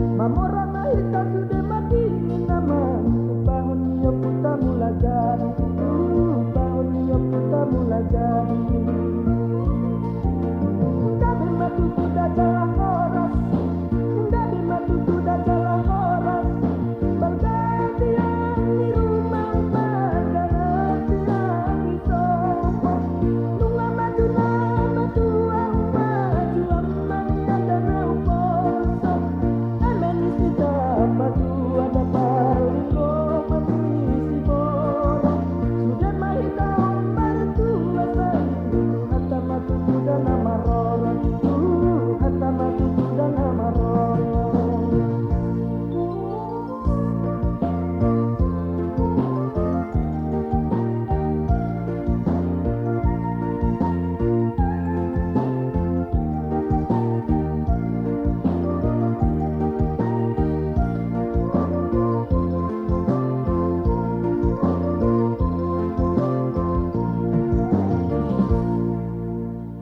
Mamora mahita sudah madini nama Upahon niyo puta mulajari Upahon niyo puta mulajari Ndabe matu sudah jalan horas Ndabe matu sudah jalan horas Bergantian di rumah bergantian di sofa Nunga maju nama tua maju amani ada rauposo Emenisi dapat dua dapat linggo mabisi bora Sudah mahita omar tua sayu Hatta matu sudah nama rora Hatta matu sudah nama rora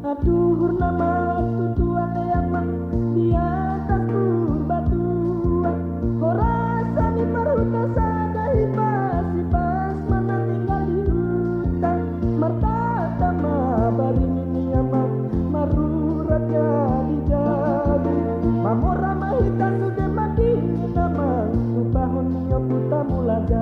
Aduhur nama tutuan leamang di atas batuan Horasani maruta sadai pas mana tinggal di hutan Martata mabarini niamang marurat jadi Mamora mahita sudah madini namang Upahon niyo puta mulajari